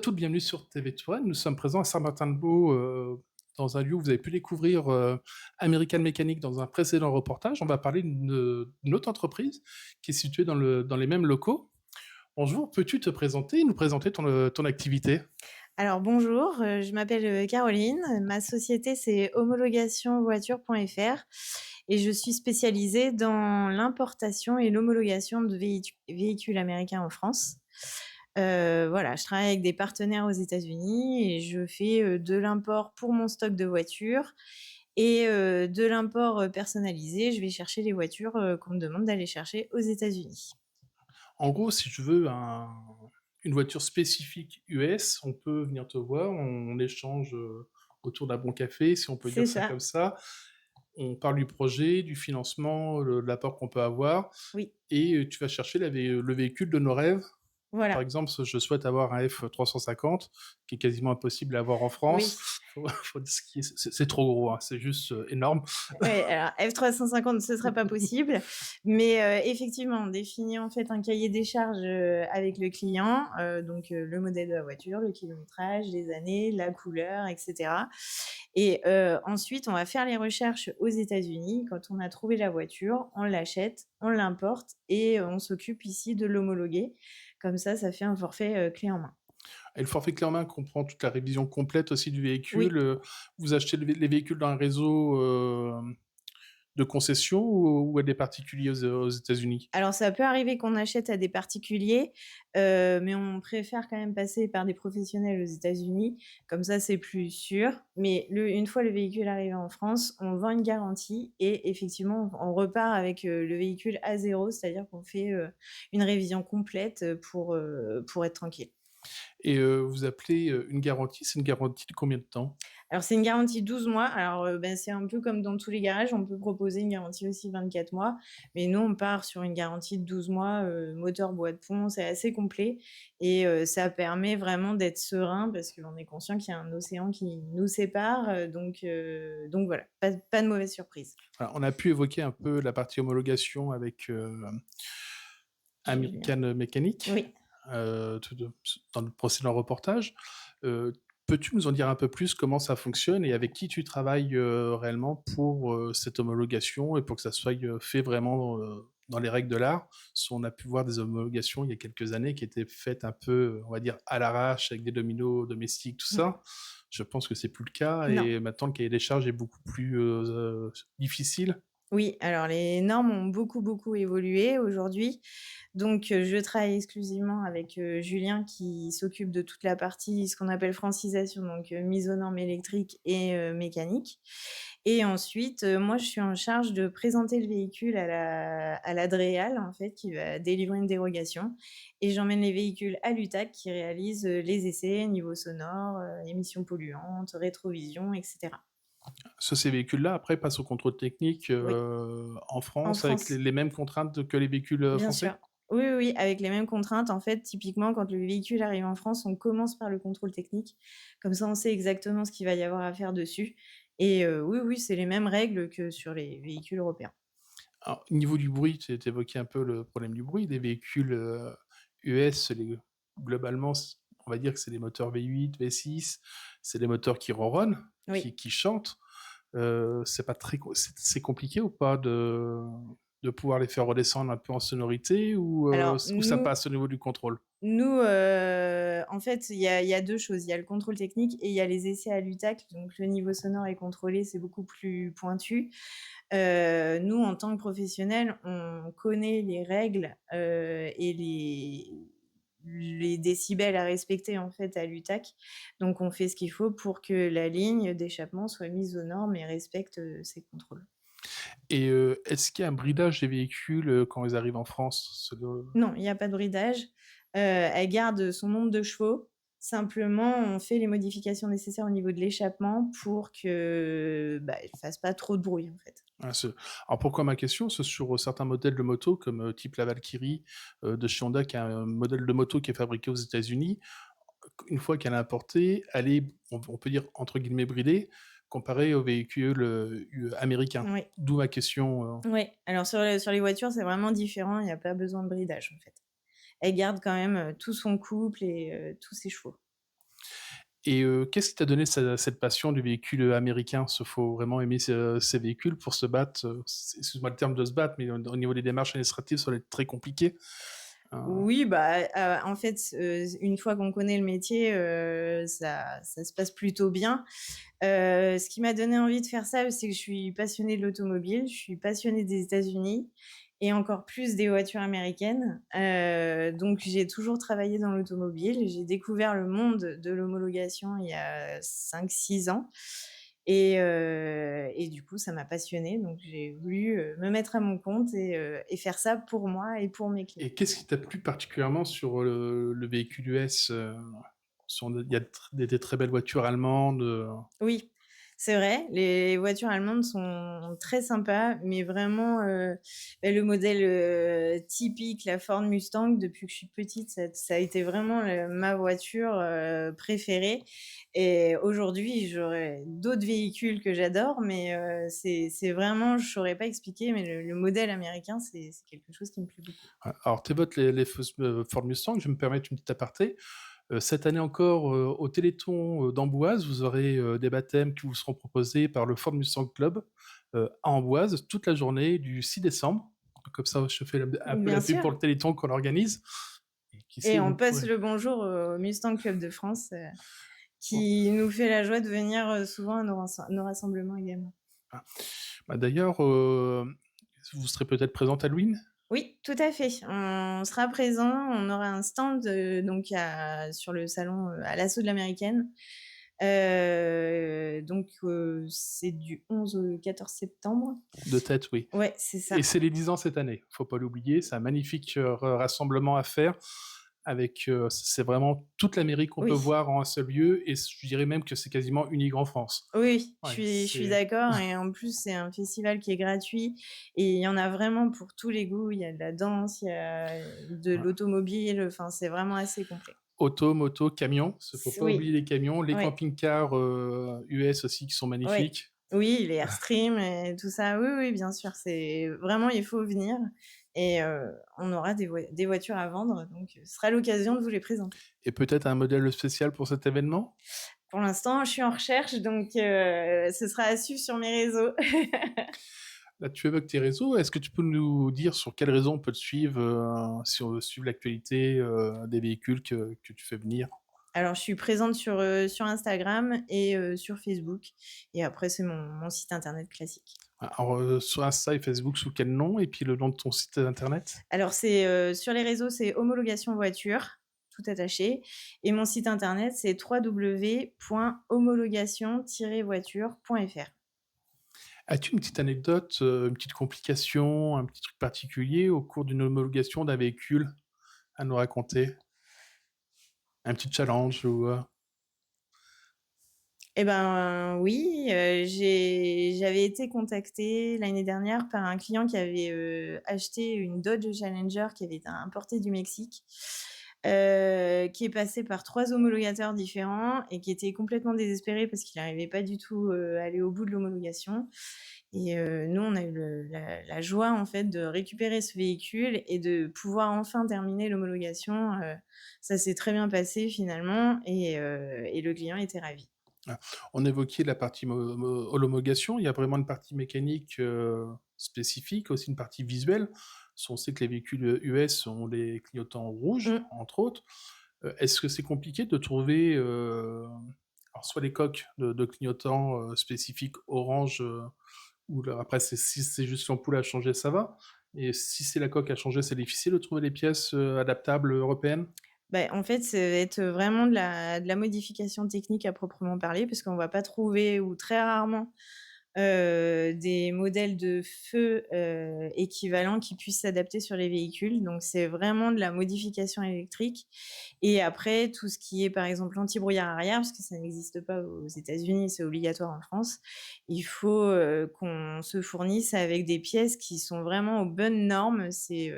toutes, bienvenue sur TV Touraine. Nous sommes présents à Saint-Martin-de-Beau, dans un lieu où vous avez pu découvrir American Mechanic dans un précédent reportage. On va parler d'une autre entreprise qui est située dans les mêmes locaux. Bonjour, peux-tu te présenter et nous présenter ton activité? Alors bonjour, je m'appelle, Caroline. Ma société, c'est homologationvoiture.fr et je suis spécialisée dans l'importation et l'homologation de véhicules américains en France. Voilà, je travaille avec des partenaires aux États-Unis et je fais, de l'import pour mon stock de voitures et de l'import, personnalisé. Je vais chercher les voitures, qu'on me demande d'aller chercher aux États-Unis. En gros, si tu veux une voiture spécifique US, on peut venir te voir, on échange autour d'un bon café, si on peut C'est dire ça ça, comme ça. On parle du projet, du financement, de l'apport qu'on peut avoir, oui, et tu vas chercher le véhicule de nos rêves. Par voilà, exemple, je souhaite avoir un F350, qui est quasiment impossible à avoir en France. oui. Faut dire c'est trop gros, hein, c'est juste énorme. Ouais, alors F350, ce serait pas possible, mais effectivement, on définit en fait un cahier des charges, avec le client, donc le modèle de la voiture, le kilométrage, les années, la couleur et cetera et ensuite, on va faire les recherches aux États-Unis. Quand on a trouvé la voiture, on l'achète, on l'importe et on s'occupe ici de l'homologuer. Comme ça fait un forfait, clé en main. Et le forfait clé en main comprend toute la révision complète aussi du véhicule. Oui. Vous achetez les véhicules dans un réseau de concession ou à des particuliers aux États-Unis? Alors ça peut arriver qu'on achète à des particuliers, mais on préfère quand même passer par des professionnels aux États-Unis. Comme ça, c'est plus sûr. Mais une fois le véhicule arrivé en France, on vend une garantie et effectivement, on repart avec, le véhicule à zéro, c'est-à-dire qu'on fait, une révision complète, pour être tranquille. Et vous appelez une garantie, c'est une garantie de combien de temps? Alors c'est une garantie 12 mois. Alors, c'est un peu comme dans tous les garages, on peut proposer une garantie aussi 24 mois, mais nous, on part sur une garantie de 12 mois, moteur, boîte de pont, c'est assez complet et ça permet vraiment d'être serein parce qu'on est conscient qu'il y a un océan qui nous sépare, donc voilà, pas de mauvaise surprise. Alors, on a pu évoquer un peu la partie homologation avec Julien. American Mechanic, Oui. dans le précédent reportage. Euh, Peux-tu nous en dire un peu plus comment ça fonctionne et avec qui tu travailles réellement pour cette homologation et pour que ça soit fait vraiment dans les règles de l'art? Parce qu'on a pu voir des homologations il y a quelques années qui étaient faites un peu, on va dire, à l'arrache avec des dominos domestiques, tout Mmh. ça. Je pense que c'est plus le cas Non. et maintenant le cahier des charges est beaucoup plus difficile. Oui, alors les normes ont beaucoup, beaucoup évolué aujourd'hui. Donc, je travaille exclusivement avec, Julien qui s'occupe de toute la partie, ce qu'on appelle francisation, donc, mise aux normes électriques et mécaniques et ensuite, moi, je suis en charge de présenter le véhicule à la DREAL, en fait, qui va délivrer une dérogation et j'emmène les véhicules à l'UTAC qui réalise, les essais, niveau sonore, émissions polluantes, rétrovision et cetera. Ces véhicules-là, après, passent au contrôle technique Oui, en en France avec France. les mêmes contraintes que les véhicules Bien français? sûr. Oui, oui, oui, avec les mêmes contraintes. En fait, typiquement, quand le véhicule arrive en France, on commence par le contrôle technique. Comme ça, on sait exactement ce qu'il va y avoir à faire dessus et oui, oui, c'est les mêmes règles que sur les véhicules européens. Alors, au niveau du bruit, tu évoquais un peu le problème du bruit. Les véhicules US, globalement, on va dire que c'est des moteurs V8, V6, c'est des moteurs qui ronronnent, Oui. qui chantent. C'est pas c'est compliqué ou pas de pouvoir les faire redescendre un peu en sonorité Alors ou ça nous passe au niveau du contrôle? nous, en fait, il y a 2 choses. Il y a le contrôle technique et il y a les essais à l'UTAC, donc le niveau sonore est contrôlé, c'est beaucoup plus pointu. Nous, en tant que professionnels, on connaît les règles, et les décibels à respecter, en fait, à l'UTAC. Donc on fait ce qu'il faut pour que la ligne d'échappement soit mise aux normes et respecte, ces contrôles. Et est-ce qu'il y a un bridage des véhicules quand ils arrivent en France? Non, il y a pas de bridage. Elle garde son nombre de chevaux. Simplement, on fait les modifications nécessaires au niveau de l'échappement pour que, bah, elle fasse pas trop de bruit, en fait. Ah, alors pourquoi ma question? C'est sur certains modèles de moto, comme type la Valkyrie de chez Honda, qui est un modèle de moto qui est fabriqué aux États-Unis. Une fois qu'elle est importée, elle est, on peut dire, entre guillemets, bridée, comparée aux véhicules américains. Oui. D'où ma question. Oui, alors sur les voitures, c'est vraiment différent, il y a pas besoin de bridage, en fait. Elle garde quand même, tout son couple et tous ses chevaux. Et qu'est-ce qui t'a donné cette passion du véhicule, américain? Il faut vraiment aimer ces véhicules pour se battre, excuse-moi le terme de se battre, mais au niveau des démarches administratives, ça doit être très compliqué. Heu, Oui, bah, en fait, une fois qu'on connaît le métier, ça se passe plutôt bien. Ce qui m'a donné envie de faire ça, c'est que je suis passionnée de l'automobile, je suis passionnée des États-Unis et encore plus des voitures américaines. Donc j'ai toujours travaillé dans l'automobile. J'ai découvert le monde de l'homologation il y a 5, 6 ans et du coup, ça m'a passionnée. Donc j'ai voulu, me mettre à mon compte et faire ça pour moi et pour mes clients. et qu'est-ce qui t'a plu particulièrement sur le véhicule US? Il y a des très belles voitures allemandes, Oui, c'est vrai, les voitures allemandes sont très sympas, mais vraiment, le modèle, typique, la Ford Mustang, depuis que je suis petite, ça a été vraiment ma voiture, préférée et aujourd'hui, j'aurais d'autres véhicules que j'adore, mais c'est vraiment je saurais pas expliquer, mais le modèle américain, c'est quelque chose qui me plaît beaucoup. alors tu évoques les Ford Mustang, je vais me permettre une petite aparté. Cette année encore, au Téléthon, d'Amboise, vous aurez, des baptêmes qui vous seront proposés par le Ford Mustang Club, à Amboise, toute la journée du 6 décembre. Comme ça, je fais un peu Bien la pub sûr pour le Téléthon qu'on organise et qui et sait, on vous passe pourrez le bonjour au Mustang Club de France, bon, qui nous fait la joie de venir, souvent à nos rassemblements également. ah, bah, d'ailleurs, vous serez peut-être présente à Halloween? Oui, tout à fait. On sera présent, on aura un stand, donc sur le salon, à l'assaut de l'américaine. C'est du 11 au 14 septembre. De tête, oui. Ouais, c'est Et ça. c'est les 10 ans cette année, faut pas l'oublier. C'est un magnifique, rassemblement à faire avec, c'est vraiment toute l'Amérique qu'on peut Oui. voir en un seul lieu et je dirais même que c'est quasiment unique en France. Oui, Ouais, je suis c'est d'accord et en plus, c'est un festival qui est gratuit et il y en a vraiment pour tous les goûts. Il y a de la danse, il y a de ouais. l'automobile, enfin, c'est vraiment assez complet. Auto, moto, camion, il faut pas oublier Oui, les camions, les oui. camping-cars, US aussi qui sont Ouais. magnifiques. Oui, les Airstream et tout ça. Oui, oui, bien sûr, c'est vraiment il faut venir et on aura des voitures à vendre, donc ce sera l'occasion de vous les présenter. Et peut-être un modèle spécial pour cet événement? Pour l'instant, je suis en recherche, donc ce sera à suivre sur mes réseaux. Là, tu évoques tes réseaux, est-ce que tu peux nous dire sur quelles réseaux on peut te suivre, si on veut suivre l'actualité, des véhicules que tu fais venir? Alors, je suis présente sur Instagram et sur Facebook et après c'est mon site internet classique. Alors, sur Insta et Facebook, sous quel nom? Et puis le nom de ton site internet? Alors c'est, sur les réseaux, c'est homologation voiture, tout attaché et mon site internet, c'est www.homologation-voiture.fr. As-tu une petite anecdote, une petite complication, un petit truc particulier au cours d'une homologation d'un véhicule à nous raconter? Un petit challenge ou, Eh ben, oui, j'avais été contactée l'année dernière par un client qui avait, acheté une Dodge Challenger qui avait été importée du Mexique, qui est passé par 3 homologateurs différents et qui était complètement désespéré parce qu'il n'arrivait pas du tout, à aller au bout de l'homologation et nous, on a eu la joie, en fait, de récupérer ce véhicule et de pouvoir enfin terminer l'homologation, ça s'est très bien passé finalement et le client était ravi. ah, on évoquait la partie homologation, il y a vraiment une partie mécanique, spécifique, aussi une partie visuelle. On sait que les véhicules, US ont les clignotants rouges, Mmh. entre autres. Est-ce que c'est compliqué de trouver, alors soit les coques de clignotants, spécifiques orange, ou là après si c'est juste l'ampoule à changer, ça va. Et si c'est la coque à changer, c'est difficile de trouver les pièces, adaptables, européennes? Beh, en fait, ça va être vraiment de la modification technique à proprement parler, parce qu'on va pas trouver ou très rarement, des modèles de feu, équivalents qui puissent s'adapter sur les véhicules. Donc c'est vraiment de la modification électrique et après tout ce qui est, par exemple, l'anti-brouillard arrière, parce que ça n'existe pas aux États-Unis, c'est obligatoire en France. Il faut, qu'on se fournisse avec des pièces qui sont vraiment aux bonnes normes. C'est,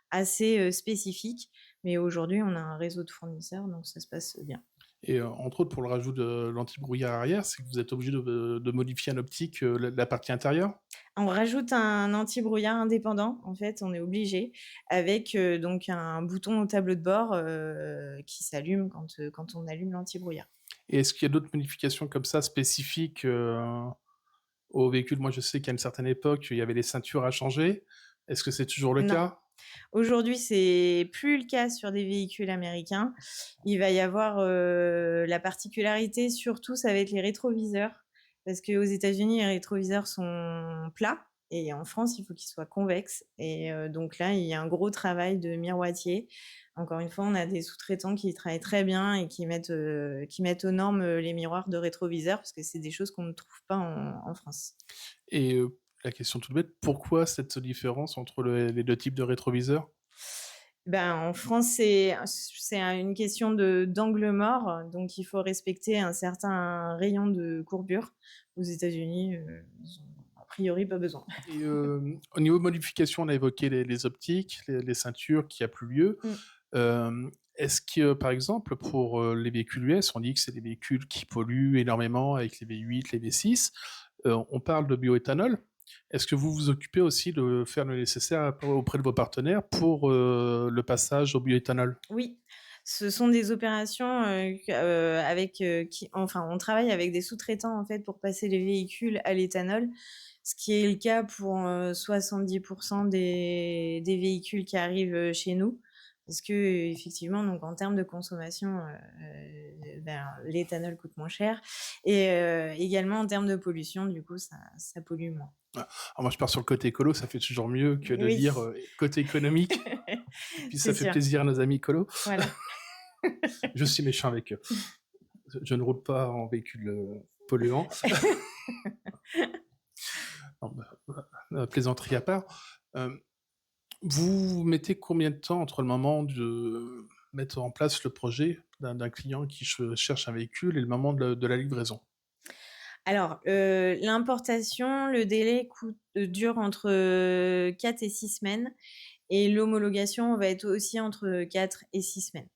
assez, spécifique, mais aujourd'hui, on a un réseau de fournisseurs, donc ça se passe bien. Et entre autres pour le rajout de l'anti-brouillard arrière, c'est que vous êtes obligé de modifier en optique, la partie intérieure? On rajoute un anti-brouillard indépendant, en fait, on est obligé, avec, donc un bouton au tableau de bord, qui s'allume quand on allume l'anti-brouillard. Et est-ce qu'il y a d'autres modifications comme ça spécifiques, aux véhicules? Moi, je sais qu'à une certaine époque, il y avait les ceintures à changer. Est-ce que c'est toujours le Non. cas? Aujourd'hui, c'est plus le cas sur des véhicules américains. Il va y avoir, la particularité surtout, ça va être les rétroviseurs. Parce qu'aux États-Unis, les rétroviseurs sont plats et en France, il faut qu'ils soient convexes et donc là, il y a un gros travail de miroitier. Encore une fois, on a des sous-traitants qui travaillent très bien et qui mettent aux normes, les miroirs de rétroviseurs parce que c'est des choses qu'on ne trouve pas en France. Et la question toute bête, pourquoi cette différence entre les 2 types de rétroviseurs? Ben, en France, une question d'angle mort, donc il faut respecter un certain rayon de courbure. Aux États-Unis, ils ont a priori pas besoin. Et au niveau modification, on a évoqué les optiques, les ceintures qui a plus lieu. Mmh. Est-ce que, par exemple, pour, les véhicules US, on dit que c'est des véhicules qui polluent énormément avec les V8, les V6, on parle de bioéthanol. Est-ce que vous vous occupez aussi de faire le nécessaire auprès de vos partenaires pour, le passage au bioéthanol? Oui, ce sont des opérations, on travaille avec des sous-traitants, en fait, pour passer les véhicules à l'éthanol, ce qui est le cas pour, 70 des véhicules qui arrivent, chez nous. Parce qu'effectivement, donc en termes de consommation, ben, l'éthanol coûte moins cher et également en termes de pollution, du coup, ça pollue moins. Alors moi, je pars sur le côté écolo, ça fait toujours mieux que de Oui, dire, côté économique, et puis ça c'est fait sûr, plaisir à nos amis écolos. voilà. Je suis méchant avec eux. Je ne roule pas en véhicule, polluant. Non, bah, plaisanterie à part, hem, vous mettez combien de temps entre le moment de mettre en place le projet d'un client qui cherche un véhicule et le moment de la livraison? Alors, l'importation, le délai dure entre, 4 et 6 semaines et l'homologation va être aussi entre 4 et 6 semaines.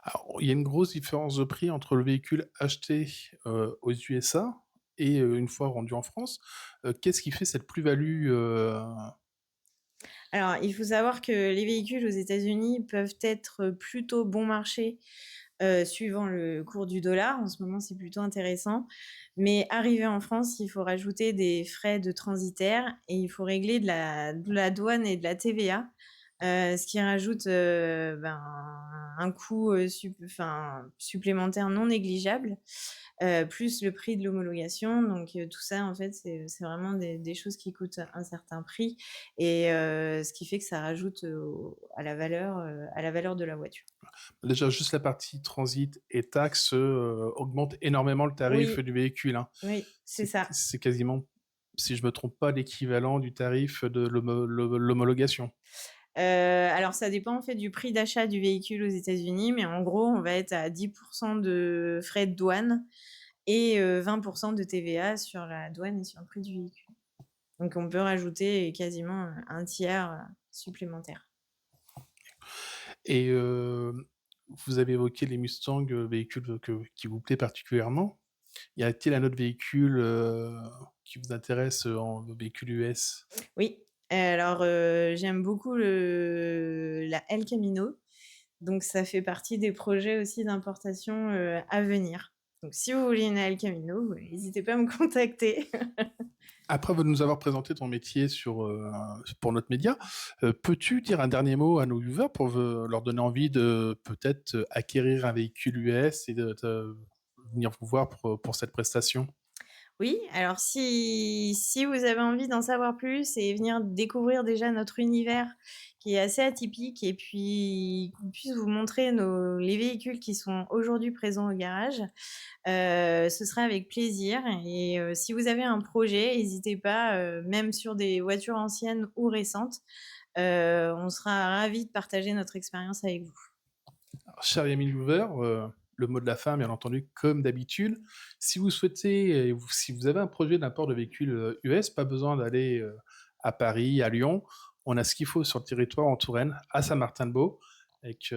Alors, il y a une grosse différence de prix entre le véhicule acheté, aux USA et une fois rendu en France. Qu'est-ce qui fait cette plus-value, Alors, il faut savoir que les véhicules aux États-Unis peuvent être plutôt bon marché, suivant le cours du dollar. En ce moment, c'est plutôt intéressant. Mais arrivé en France, il faut rajouter des frais de transitaire et il faut régler de la douane et de la TVA, ce qui rajoute, ben, un coût, supplémentaire non négligeable, plus le prix de l'homologation. Donc, tout ça, en fait, c'est vraiment des choses qui coûtent un certain prix et ce qui fait que ça rajoute, à la valeur de la voiture. déjà juste la partie transit et taxes, augmente énormément le tarif Oui, du véhicule, hein. oui, c'est ça. C'est quasiment, si je me trompe pas, l'équivalent du tarif de l'homologation. Alors ça dépend en fait du prix d'achat du véhicule aux États-Unis, mais en gros, on va être à 10 de frais de douane et 20 de TVA sur la douane et sur le prix du véhicule. Donc on peut rajouter quasiment, un tiers, supplémentaire. Et vous avez évoqué les Mustang, véhicules qui vous plaît particulièrement. Y a-t-il un autre véhicule, qui vous intéresse, en véhicule US? Oui, alors, j'aime beaucoup la El Camino, donc ça fait partie des projets aussi d'importation, à venir. Donc si vous voulez une El Camino, n'hésitez pas à me contacter. Après nous avoir présenté ton métier pour notre média, peux-tu dire un dernier mot à nos viewers pour leur donner envie de peut-être, acquérir un véhicule US et de venir vous voir pour cette prestation? Oui, alors si vous avez envie d'en savoir plus et venir découvrir déjà notre univers qui est assez atypique et puis qu'on puisse vous montrer les véhicules qui sont aujourd'hui présents au garage, ce sera avec plaisir et si vous avez un projet, n'hésitez pas, même sur des voitures anciennes ou récentes, on sera ravis de partager notre expérience avec vous. Alors, chers amis viewers, le mot de la fin, bien entendu, comme d'habitude. Si vous souhaitez, si vous avez un projet d'import de véhicules US, pas besoin d'aller à Paris, à Lyon. On a ce qu'il faut sur le territoire en Touraine, à Saint-Martin-de-Beau, avec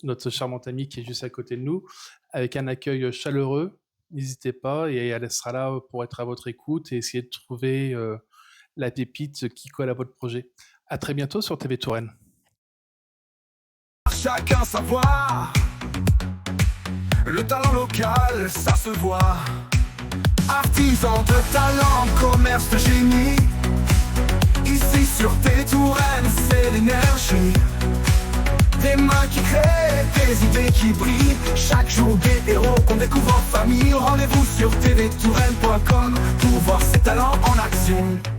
notre charmante amie qui est juste à côté de nous, avec un accueil chaleureux. N'hésitez pas, et elle sera là pour être à votre écoute et essayer de trouver la pépite qui colle à votre projet. À très bientôt sur TV Touraine. Chacun savoir Le talent local, ça se voit. Artisans de talent, commerce de génie. Ici sur tes Touraine, c'est l'énergie. Des mains qui créent, des idées qui brillent. Chaque jour des héros qu'on découvre en famille. Rendez-vous sur tvtouraine.com pour voir ces talents en action.